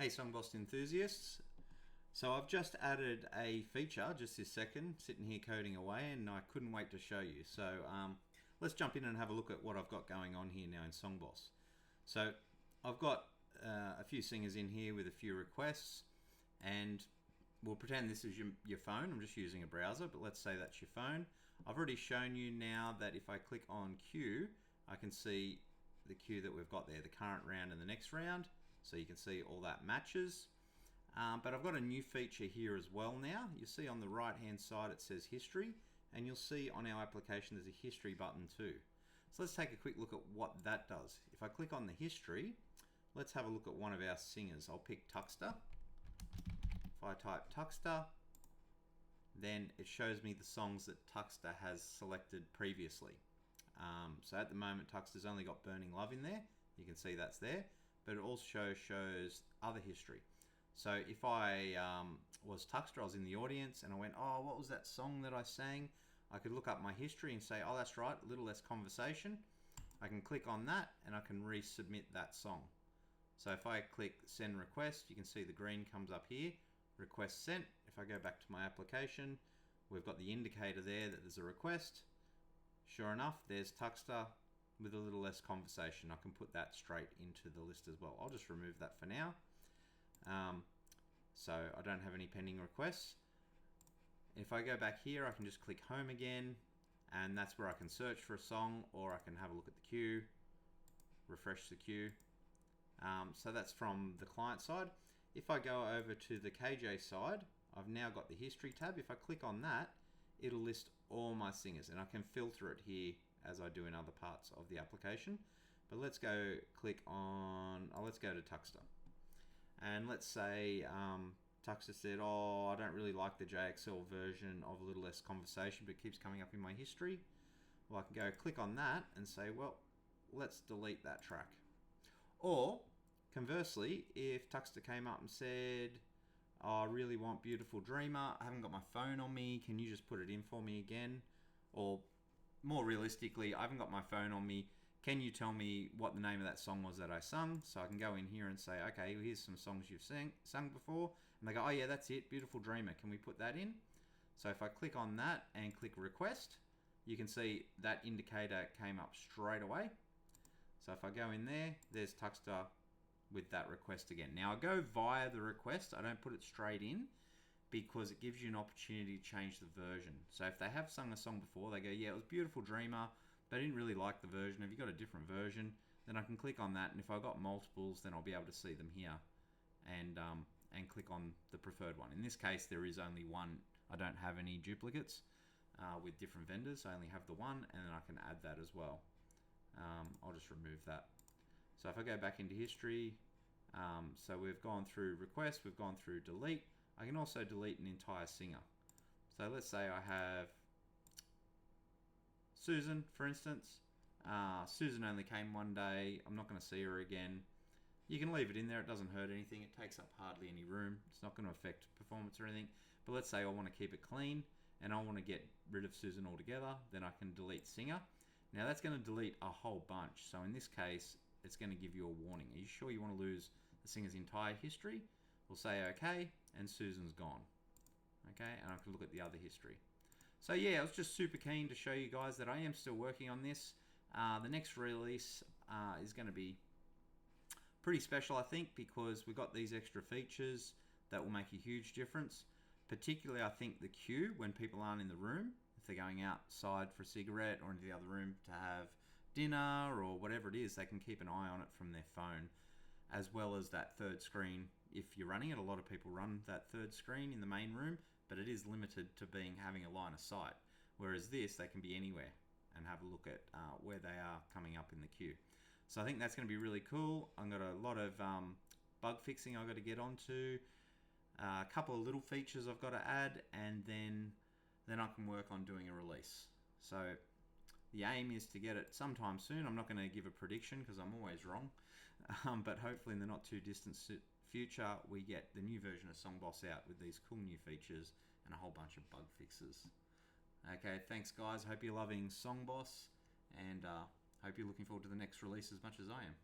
Hey SongBoss enthusiasts. So I've just added a feature just this second, sitting here coding away, and I couldn't wait to show you. So let's jump in and have a look at what I've got going on here now in SongBoss. So I've got a few singers in here with a few requests, and we'll pretend this is your phone. I'm just using a browser, but let's say that's your phone. I've already shown you now that if I click on queue, I can see the queue that we've got there, the current round and the next round. So you can see all that matches. But I've got a new feature here as well now. You see on the right hand side it says history, and you'll see on our application there's a history button too. So let's take a quick look at what that does. If I click on the history, let's have a look at one of our singers. I'll pick Tuxter. If I type Tuxter, then it shows me the songs that Tuxter has selected previously. So at the moment Tuxter's only got Burning Love in there. You can see that's there, but it also shows other history. So if I was Tuxter, I was in the audience and I went, oh, what was that song that I sang? I could look up my history and say, oh, that's right, A Little Less Conversation. I can click on that and I can resubmit that song. So if I click send request, you can see the green comes up here, request sent. If I go back to my application, we've got the indicator there that there's a request. Sure enough, there's Tuxter with A Little Less Conversation. I can put that straight into the list as well. I'll just remove that for now. So I don't have any pending requests. If I go back here, I can just click home again, and that's where I can search for a song, or I can have a look at the queue, refresh the queue. So that's from the client side. If I go over to the KJ side, I've now got the history tab. If I click on that, it'll list all my singers, and I can filter it here as I do in other parts of the application. But let's go click on, let's go to Tuxter. And let's say Tuxter said, oh, I don't really like the JXL version of A Little Less Conversation, but it keeps coming up in my history. Well, I can go click on that and say, well, let's delete that track. Or conversely, if Tuxter came up and said, oh, I really want Beautiful Dreamer, I haven't got my phone on me, can you just put it in for me again? Or more realistically, I haven't got my phone on me, can you tell me what the name of that song was that I sung? So I can go in here and say, okay, here's some songs you've sung before. And they go, oh yeah, that's it, Beautiful Dreamer. Can we put that in? So if I click on that and click request, you can see that indicator came up straight away. So if I go in there, there's Tuxter with that request again. Now I go via the request, I don't put it straight in, because it gives you an opportunity to change the version. So if they have sung a song before, they go, yeah, it was Beautiful Dreamer, but I didn't really like the version. Have you got a different version? Then I can click on that, and if I've got multiples, then I'll be able to see them here and click on the preferred one. In this case, there is only one. I don't have any duplicates with different vendors. I only have the one, and then I can add that as well. I'll just remove that. So if I go back into history, so we've gone through request, we've gone through delete. I can also delete an entire singer. So let's say I have Susan, for instance. Susan only came one day. I'm not going to see her again. You can leave it in there. It doesn't hurt anything. It takes up hardly any room. It's not going to affect performance or anything. But let's say I want to keep it clean and I want to get rid of Susan altogether. Then I can delete singer. Now that's going to delete a whole bunch. So in this case, it's going to give you a warning. Are you sure you want to lose the singer's entire history? We'll say okay, and Susan's gone. Okay, and I can look at the other history. So yeah, I was just super keen to show you guys that I am still working on this. The next release is going to be pretty special, I think, because we've got these extra features that will make a huge difference. Particularly, I think the queue when people aren't in the room, if they're going outside for a cigarette or into the other room to have dinner or whatever it is, they can keep an eye on it from their phone, as well as that third screen. If you're running it, a lot of people run that third screen in the main room, but it is limited to having a line of sight. Whereas this, they can be anywhere and have a look at where they are coming up in the queue. So I think that's going to be really cool. I've got a lot of bug fixing I've got to get onto, a couple of little features I've got to add, and then I can work on doing a release. So the aim is to get it sometime soon. I'm not going to give a prediction because I'm always wrong, but hopefully in the not too distant future we get the new version of SongBoss out with these cool new features and a whole bunch of bug fixes. Okay, thanks guys. Hope you're loving SongBoss, and hope you're looking forward to the next release as much as I am.